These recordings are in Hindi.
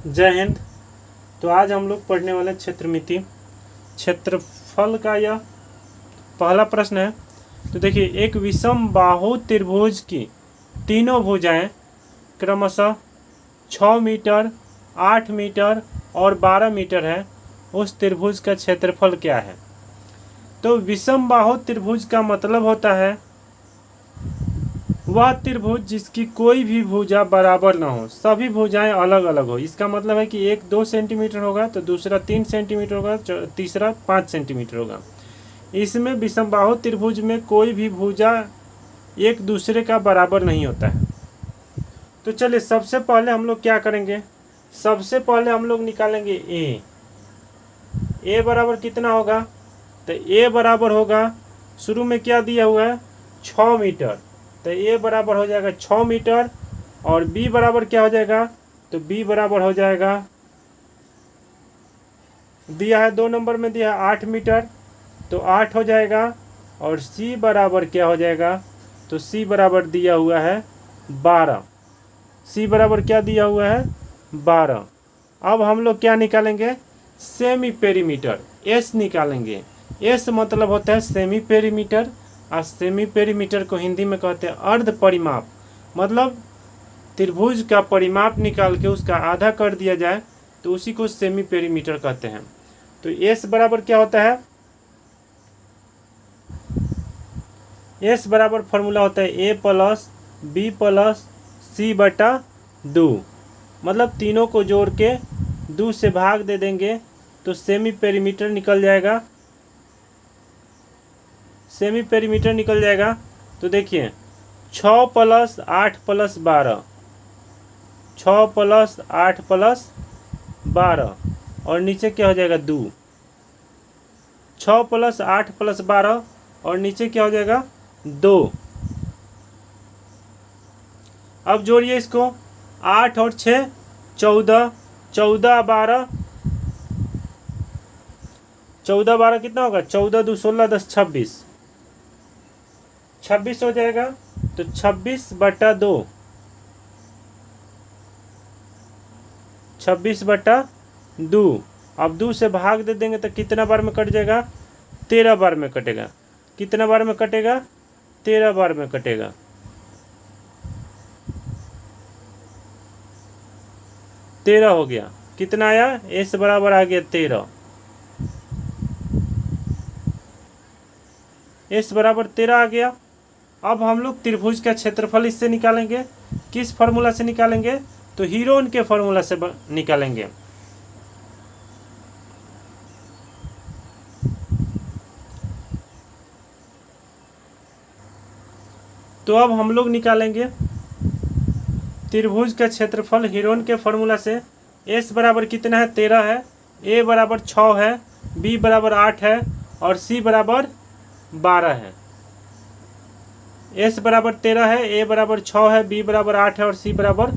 जय हिंद। तो आज हम लोग पढ़ने वाले क्षेत्रमिति क्षेत्रफल का यह पहला प्रश्न है। तो देखिए, एक विषम बाहु त्रिभुज की तीनों भुजाएं क्रमशः 6 मीटर, 8 मीटर और 12 मीटर है। उस त्रिभुज का क्षेत्रफल क्या है? तो विषम बाहु त्रिभुज का मतलब होता है वह त्रिभुज जिसकी कोई भी भुजा बराबर ना हो, सभी भुजाएं अलग अलग हो। इसका मतलब है कि एक 2 सेंटीमीटर होगा तो दूसरा 3 सेंटीमीटर होगा, तीसरा 5 सेंटीमीटर होगा। इसमें विषमबाहु त्रिभुज में कोई भी भुजा एक दूसरे का बराबर नहीं होता है। तो चलिए, सबसे पहले हम लोग क्या करेंगे? सबसे पहले हम लोग निकालेंगे ए बराबर कितना होगा? तो ए बराबर होगा, शुरू में क्या दिया हुआ है? 6 मीटर। तो ए बराबर हो जाएगा 6 मीटर। और बी बराबर क्या हो जाएगा? तो बी बराबर हो जाएगा, दिया है 2 नंबर में दिया है 8 मीटर, तो 8 हो जाएगा। और सी बराबर क्या हो जाएगा? तो सी बराबर दिया हुआ है 12। सी बराबर क्या दिया हुआ है? 12। अब हम लोग क्या निकालेंगे? सेमी पेरीमीटर, एस निकालेंगे। एस मतलब होता है सेमी पेरीमीटर, और सेमी पेरीमीटर को हिंदी में कहते हैं अर्ध परिमाप। मतलब त्रिभुज का परिमाप निकाल के उसका आधा कर दिया जाए तो उसी को सेमी पेरीमीटर कहते हैं। तो एस बराबर क्या होता है? एस बराबर फॉर्मूला होता है ए प्लस बी प्लस सी बटा 2। मतलब तीनों को जोड़ के 2 से भाग दे देंगे तो सेमी पेरीमीटर निकल जाएगा। सेमी पेरीमीटर निकल जाएगा। तो देखिए, 6 प्लस 8 प्लस 12, 6 प्लस 8 प्लस 12, और नीचे क्या हो जाएगा? 2। 6 प्लस 8 प्लस 12 और नीचे क्या हो जाएगा? 2। अब जोड़िए इसको, 8 और 6 14, 14 12, 14 12 कितना होगा? 14 2 16 10 26, 26 हो जाएगा। तो 26 बटा 2, 26 बटा 2। अब 2 से भाग दे देंगे तो कितना बार में कट जाएगा? 13 बार में कटेगा। कितना बार में कटेगा? 13 बार में कटेगा। तेरह हो गया। कितना आया? एस बराबर आ गया 13। एस बराबर 13 आ गया। अब हम लोग त्रिभुज का क्षेत्रफल इससे निकालेंगे। किस फार्मूला से निकालेंगे? तो हीरोन के फार्मूला से निकालेंगे। तो अब हम लोग निकालेंगे त्रिभुज का क्षेत्रफल हीरोन के फार्मूला से। एस बराबर कितना है? 13 है। ए बराबर 6 है, बी बराबर 8 है, और सी बराबर 12 है। एस बराबर 13 है, ए बराबर 6 है, बी बराबर 8 है और सी बराबर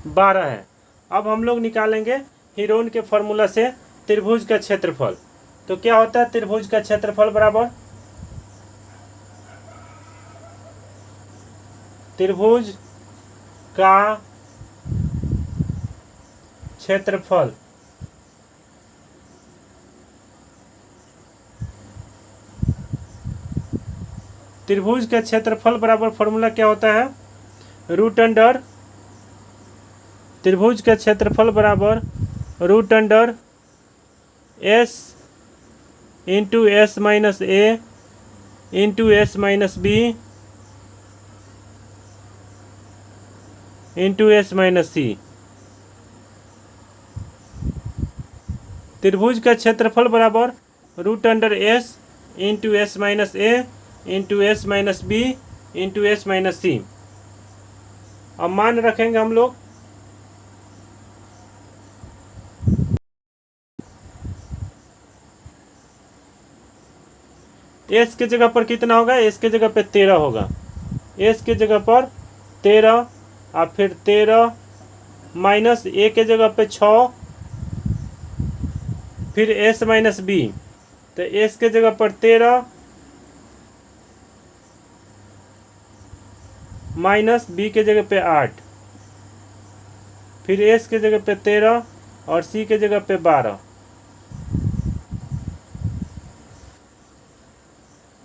12 है। अब हम लोग निकालेंगे हीरोन के फार्मूला से त्रिभुज का क्षेत्रफल। तो क्या होता है त्रिभुज का क्षेत्रफल बराबर? त्रिभुज का क्षेत्रफल त्रिभुज का क्षेत्रफल बराबर फॉर्मूला क्या होता है? रूट अंडर, त्रिभुज का क्षेत्रफल बराबर root under S into S minus A into S minus B into S minus C. त्रिभुज का क्षेत्रफल बराबर root under S into S minus A into S minus B into S minus C. अब मान रखेंगे हम लोग एस के जगह पर कितना होगा? एस के जगह पे 13 होगा। एस के जगह पर 13, और फिर 13 माइनस ए के जगह पे 6, फिर एस माइनस बी। तो एस के जगह पर 13 माइनस बी के जगह पे 8, फिर एस के जगह पे 13 और सी के जगह पे 12।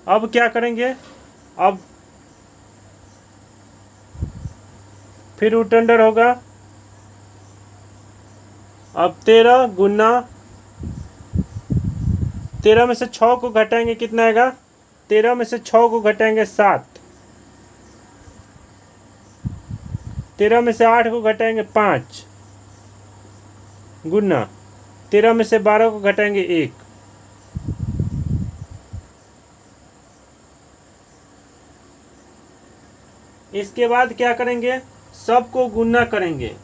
अब क्या करेंगे, अब फिर रूट अंडर होगा। अब 13 गुना 13 में से 6 को घटाएंगे कितना आएगा, 13 में से 6 को घटाएंगे 7, 13 में से 8 को घटाएंगे 5, गुना 13 में से 12 को घटाएंगे 1। इसके बाद क्या करेंगे, सबको गुना करेंगे।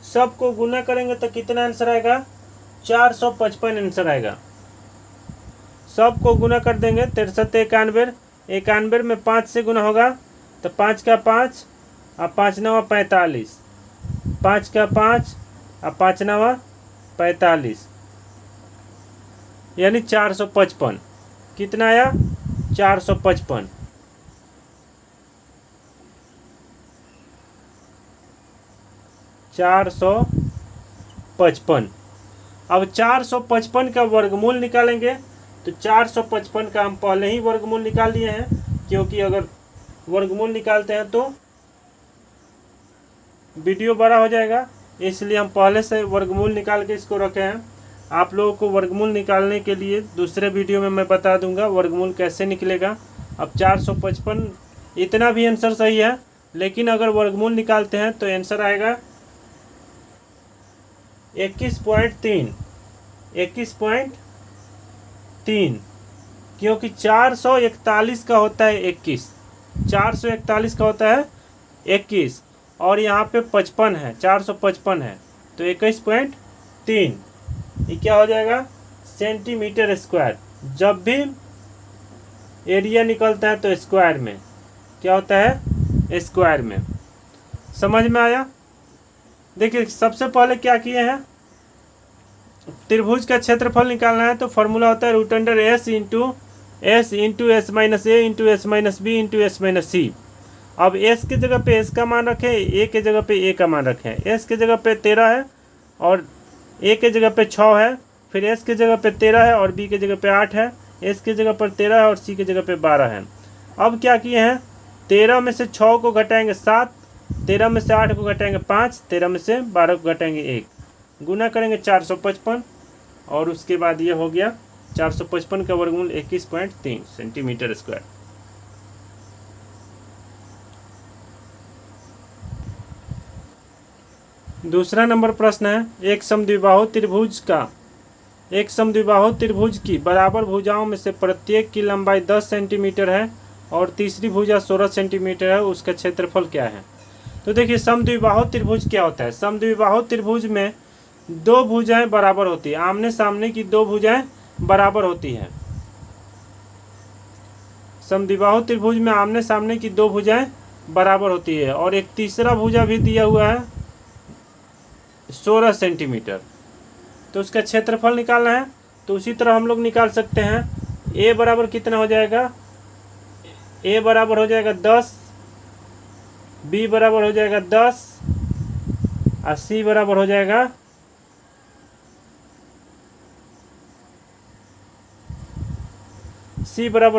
सबको गुना करेंगे तो कितना आंसर आएगा, 455 आंसर आएगा। सबको गुना कर देंगे, 63 91, 91 में 5 से गुना होगा तो 5 का 5 और 5 9 45, 5 का 5 और 5 9 45, यानी 455। कितना आया, 455। अब 455 का वर्गमूल निकालेंगे तो 455 का हम पहले ही वर्गमूल निकाल लिए हैं, क्योंकि अगर वर्गमूल निकालते हैं तो वीडियो बड़ा हो जाएगा, इसलिए हम पहले से वर्गमूल निकाल के इसको रखे हैं। आप लोगों को वर्गमूल निकालने के लिए दूसरे वीडियो में मैं बता दूंगा वर्गमूल कैसे निकलेगा। अब 455 इतना भी आंसर सही है, लेकिन अगर वर्गमूल निकालते हैं तो आंसर आएगा 21.3, 21.3, क्योंकि 441 का होता है 21, 441 का होता है 21, और यहाँ पे 55 है, 455 है, तो 21.3 ये क्या हो जाएगा, सेंटीमीटर स्क्वायर। जब भी एरिया निकलता है तो स्क्वायर में क्या होता है, स्क्वायर में। समझ में आया। देखिए सबसे पहले क्या किए हैं, त्रिभुज का क्षेत्रफल निकालना है तो फॉर्मूला होता है root under S into S minus A into S minus B into S minus C. अब एस की जगह पे एस का मान रखें, ए के जगह पे ए का मान रखें। एस के जगह पे 13 है और ए के जगह पे 6 है, फिर एस के जगह पे 13 है और बी के जगह पे 8 है, एस के जगह पर 13 है और सी के जगह पे 12 है। अब क्या किए हैं, 13 में से 6 को घटाएंगे 7, 13 में से 8 को घटाएंगे 5, 13 में से 12 को घटाएंगे 1, गुना करेंगे 455, और उसके बाद ये हो गया 455 का वर्गमूल 21.3 सेंटीमीटर स्क्वायर। दूसरा नंबर प्रश्न है, एक समद्विबाहु त्रिभुज की बराबर भुजाओं में से प्रत्येक की लंबाई 10 सेंटीमीटर है और तीसरी भुजा 16 सेंटीमीटर है, उसका क्षेत्रफल क्या है। तो देखिए समद्विबाहु त्रिभुज क्या होता है। समद्विबाहु त्रिभुज में दो भुजाएं बराबर होती है, आमने सामने की दो भुजाएं बराबर होती हैं। समद्विबाहु त्रिभुज में आमने सामने की दो भुजाएं बराबर होती है, और एक तीसरा भुजा भी दिया हुआ है 16 सेंटीमीटर। तो उसका क्षेत्रफल निकालना है, तो उसी तरह हम लोग निकाल सकते हैं। ए बराबर कितना हो जाएगा, ए बराबर हो जाएगा 10, बी बराबर हो जाएगा 10 और सी बराबर हो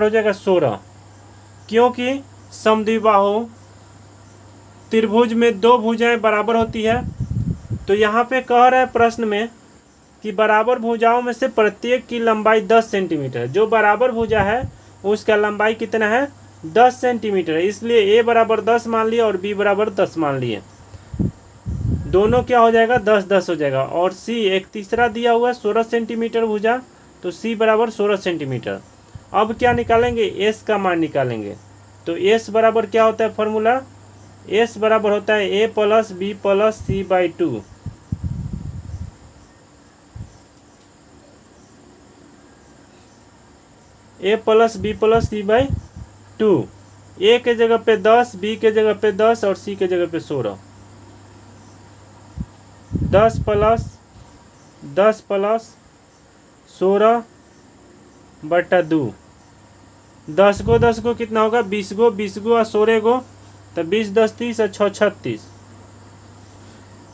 जाएगा 16, क्योंकि समद्विबाहु त्रिभुज में दो भुजाएं बराबर होती है। तो यहाँ पे कह रहे हैं प्रश्न में कि बराबर भुजाओं में से प्रत्येक की लंबाई 10 सेंटीमीटर। जो बराबर भुजा है उसका लंबाई कितना है, 10 सेंटीमीटर। इसलिए ए बराबर 10 मान लिए और बी बराबर 10 मान लिए, दोनों क्या हो जाएगा 10 10 हो जाएगा। और सी एक तीसरा दिया हुआ है 16 सेंटीमीटर भुजा, तो सी बराबर 16 सेंटीमीटर। अब क्या निकालेंगे, एस का मान निकालेंगे। तो एस बराबर क्या होता है फॉर्मूला, एस बराबर होता है A plus B plus C by 2। A plus B plus C by 2। A के जगह पे 10, बी के जगह पे 10 और सी के जगह पे 16। 10 प्लस 16 बटा 2। 10 को कितना होगा, 20 गो और 16 गो, तो 20 10 30 और 6 36।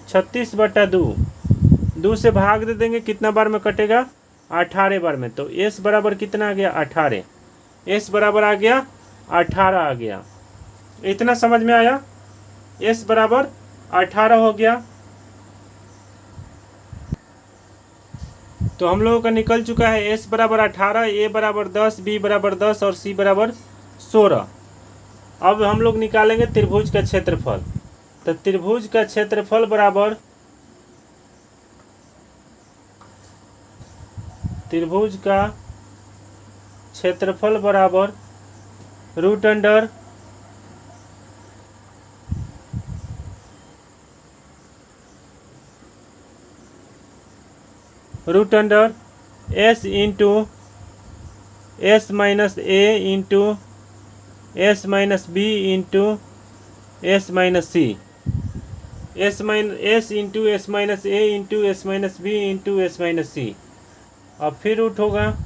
36 बटा 2, 2 से भाग दे देंगे, कितना बार में कटेगा? 18 बार में। तो s बराबर कितना आ गया? 18। s बराबर आ गया 18 आ गया। इतना समझ में आया? s बराबर 18 हो गया। तो हम लोगों का निकल चुका है s बराबर 18, a बराबर 10, b बराबर 10 और c बराबर 16। अब हम लोग निकालेंगे त्रिभुज का क्षेत्रफल। तो त्रिभुज का क्षेत्रफल बराबर root under s into s minus a into s minus b into s minus c, s into s minus a into s minus b into s minus c। अब फिर रूट होगा,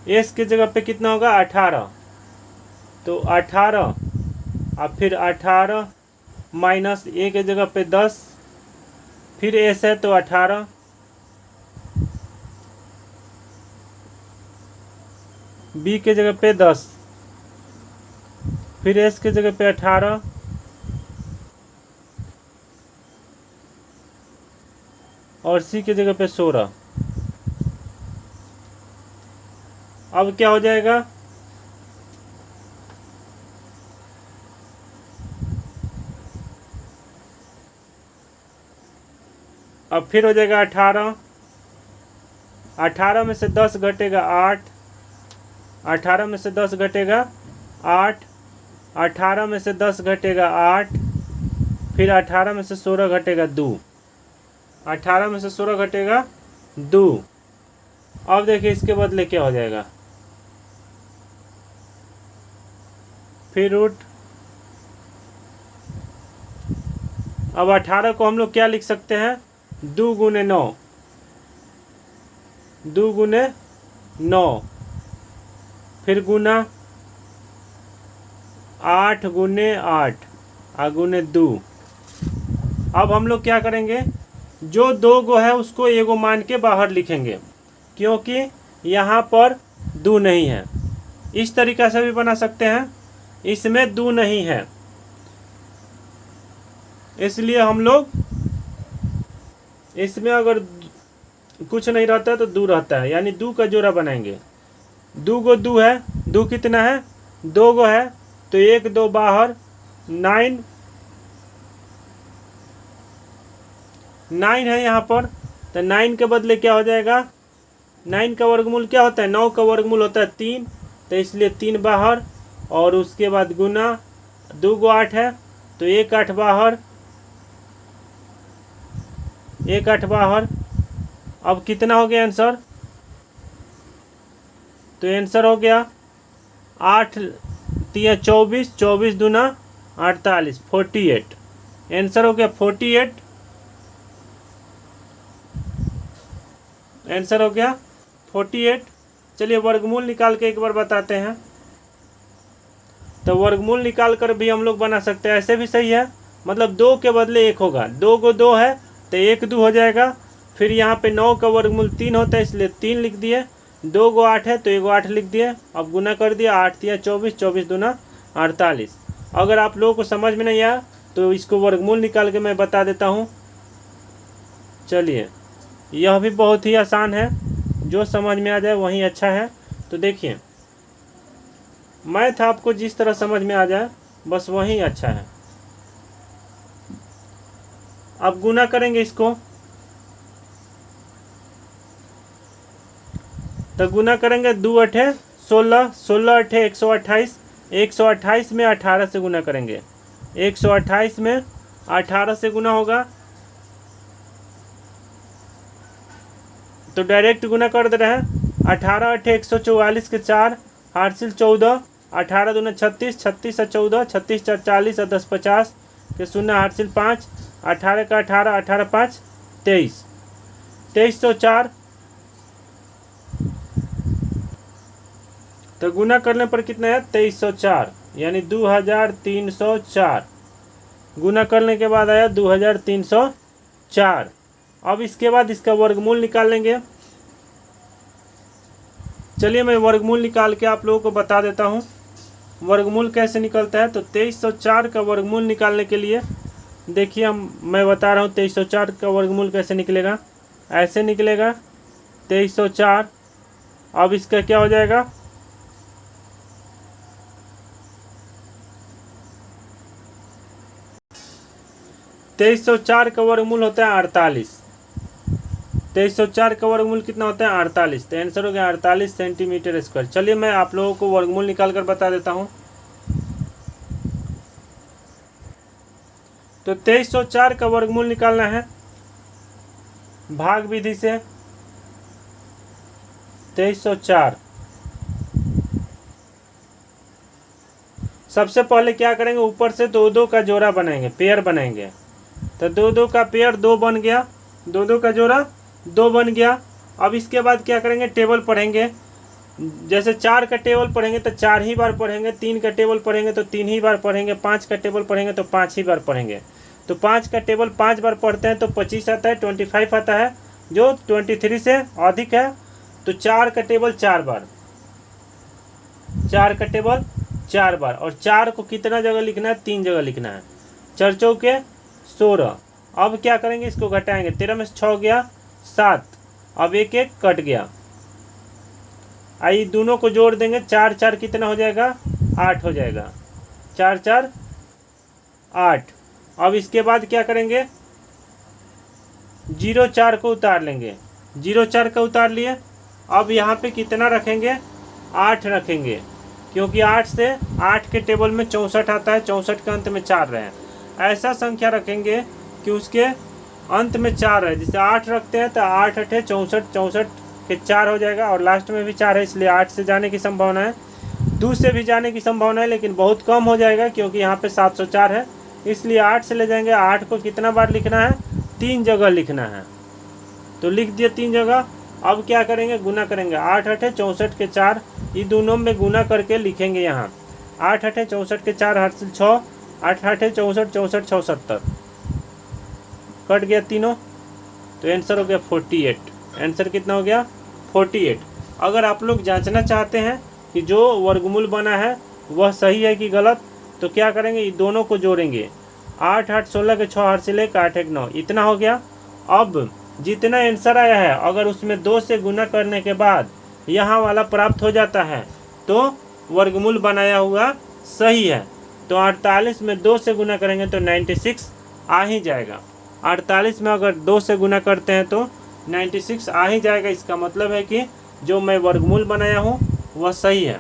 s के जगह पे कितना होगा? 18। तो 18, अब फिर 18 माइनस a के जगह पे 10, फिर s है तो 18, b के जगह पे 10, फिर s के जगह पे 18, और c के जगह पे 16। अब क्या हो जाएगा? अब फिर हो जाएगा 18, 18 में से 10 घटेगा 8, 18 में से 10 घटेगा 8, 18 में से 10 घटेगा 8, फिर 18 में से 16 घटेगा 2, 18 में से 16 घटेगा 2। अब देखिए इसके बदले क्या हो जाएगा? फिर रूट। अब 18 को हम लोग क्या लिख सकते हैं? 2 गुने 9, 2 गुने 9, फिर गुना 8 गुने 8 गुने 2। अब हम लोग क्या करेंगे? जो 2 गो है उसको एगो मान के बाहर लिखेंगे, क्योंकि यहाँ पर 2 नहीं है। इस तरीका से भी बना सकते हैं, इसमें 2 नहीं है, इसलिए हम लोग इसमें अगर कुछ नहीं रहता है तो 2 रहता है, यानी 2 का जोड़ा बनाएंगे। 2 गो 2 है, 2 कितना है? 2 गो है, तो 1 2 बाहर, 9 है यहाँ पर। तो 9 के बदले क्या हो जाएगा? 9 का वर्गमूल क्या होता है? 9 का वर्गमूल होता है 3, तो इसलिए 3 बाहर, और उसके बाद गुना 2 गो 8 है, तो 1 8 बाहर, 1 8 बाहर। अब कितना हो गया आंसर? तो आंसर हो गया 8 3 24, 24 दूना 48, 48। आंसर हो गया 48। आंसर हो गया 48। चलिए वर्गमूल निकाल के एक बार बताते हैं। तो वर्गमूल निकाल कर भी हम लोग बना सकते हैं, ऐसे भी सही है। मतलब 2 के बदले 1 होगा, 2 को 2 है तो 1 2 हो जाएगा। फिर यहाँ पे 9 का वर्गमूल 3 होता है, इसलिए 3 लिख दिए। 2 गो 8 है तो 1 8 लिख दिए। अब गुना कर दिया, 8 3 24, 24 दूना 48। अगर आप लोगों को समझ में नहीं आया तो इसको वर्गमूल निकाल के मैं बता देता हूँ। चलिए यह भी बहुत ही आसान है, जो समझ में आ जाए वही अच्छा है। तो देखिए मैथ आपको जिस तरह समझ में आ जाए बस वही अच्छा है। अब गुना करेंगे इसको, तो गुना करेंगे 2 8 16, 16 8 128, 128 में 18 से गुना करेंगे, 128 में 18 से गुना होगा। तो डायरेक्ट गुना कर दे रहे हैं। 18 8 144 के 4 हासिल 14, 18 दूना 36, 36 और 14, 36 4 40 और 10 50 के 0 हासिल 5, 18 का 18, 18 5 23, 2304। तो गुना करने पर कितना है? 2304, यानी 2304 गुना करने के बाद आया 2304। अब इसके बाद इसका वर्गमूल निकाल लेंगे। चलिए मैं वर्गमूल निकाल के आप लोगों को बता देता हूँ वर्गमूल कैसे निकलता है। तो 2304 का वर्गमूल निकालने के लिए देखिए मैं बता रहा हूँ 2304 का वर्गमूल कैसे निकलेगा। ऐसे निकलेगा 2304। अब इसका क्या हो जाएगा, 2304 का वर्गमूल होता है 48। 2304 का वर्गमूल कितना होता है 48। तो आंसर हो गया 48 सेंटीमीटर स्क्वायर। चलिए मैं आप लोगों को वर्गमूल निकाल कर बता देता हूँ। तो 2304 का वर्गमूल निकालना है भाग विधि से। 2304 सबसे पहले क्या करेंगे, ऊपर से 2-2 का जोड़ा बनाएंगे, पेयर बनाएंगे। तो 2-2 का पेयर 2 बन गया, 2-2 का जोड़ा 2 बन गया। अब इसके बाद क्या करेंगे, टेबल पढ़ेंगे। जैसे 4 का टेबल पढ़ेंगे तो 4 ही बार पढ़ेंगे, 3 का टेबल पढ़ेंगे तो 3 ही बार पढ़ेंगे, 5 का टेबल पढ़ेंगे तो 5 ही बार पढ़ेंगे। तो 5 का टेबल 5 बार पढ़ते हैं तो 25 आता है, 25 आता है जो 23 से अधिक है। तो 4 का टेबल 4 बार, 4 का टेबल 4 बार। और 4 को कितना जगह लिखना है, 3 जगह लिखना है। 4 चौके 16। अब क्या करेंगे, इसको घटाएंगे। 13 में से 6 गया 7। अब 1-1 कट गया। आइए दोनों को जोड़ देंगे। 4-4 कितना हो जाएगा, 8 हो जाएगा। 4-4 8। अब इसके बाद क्या करेंगे, 0-4 को उतार लेंगे। 0-4 का उतार लिए। अब यहाँ पे कितना रखेंगे, 8 रखेंगे, क्योंकि 8 से 8 के टेबल में 64 आता है, 64 के अंत में 4 रहे। ऐसा संख्या रखेंगे कि उसके अंत में 4 है। जैसे 8 रखते हैं तो 8 8 64, 64 के 4 हो जाएगा और लास्ट में भी 4 है, इसलिए 8 से जाने की संभावना है। 2 से भी जाने की संभावना है लेकिन बहुत कम हो जाएगा क्योंकि यहाँ पे 704 है, इसलिए 8 से ले जाएंगे। 8 को कितना बार लिखना है, 3 जगह लिखना है। तो लिख दिए 3 जगह। अब क्या करेंगे, गुना करेंगे। 8 8 64 के 4, ये दोनों में गुना करके लिखेंगे यहाँ। 8 8 64 के 4 हासिल 6, 8 8 64 64 6 70, कट गया तीनों। तो आंसर हो गया 48। आंसर कितना हो गया, 48। अगर आप लोग जांचना चाहते हैं कि जो वर्गमूल बना है वह सही है कि गलत, तो क्या करेंगे, ये दोनों को जोड़ेंगे। 8 8 16 के 6 हासिल 1, 8 1 9, इतना हो गया। अब जितना आंसर आया है अगर उसमें 2 से गुना करने के बाद यहाँ वाला प्राप्त हो जाता है तो वर्गमूल बनाया हुआ सही है। तो 48 में 2 से गुना करेंगे तो 96 आ ही जाएगा। 48 में अगर 2 से गुना करते हैं तो 96 आ ही जाएगा। इसका मतलब है कि जो मैं वर्गमूल बनाया हूँ वह सही है।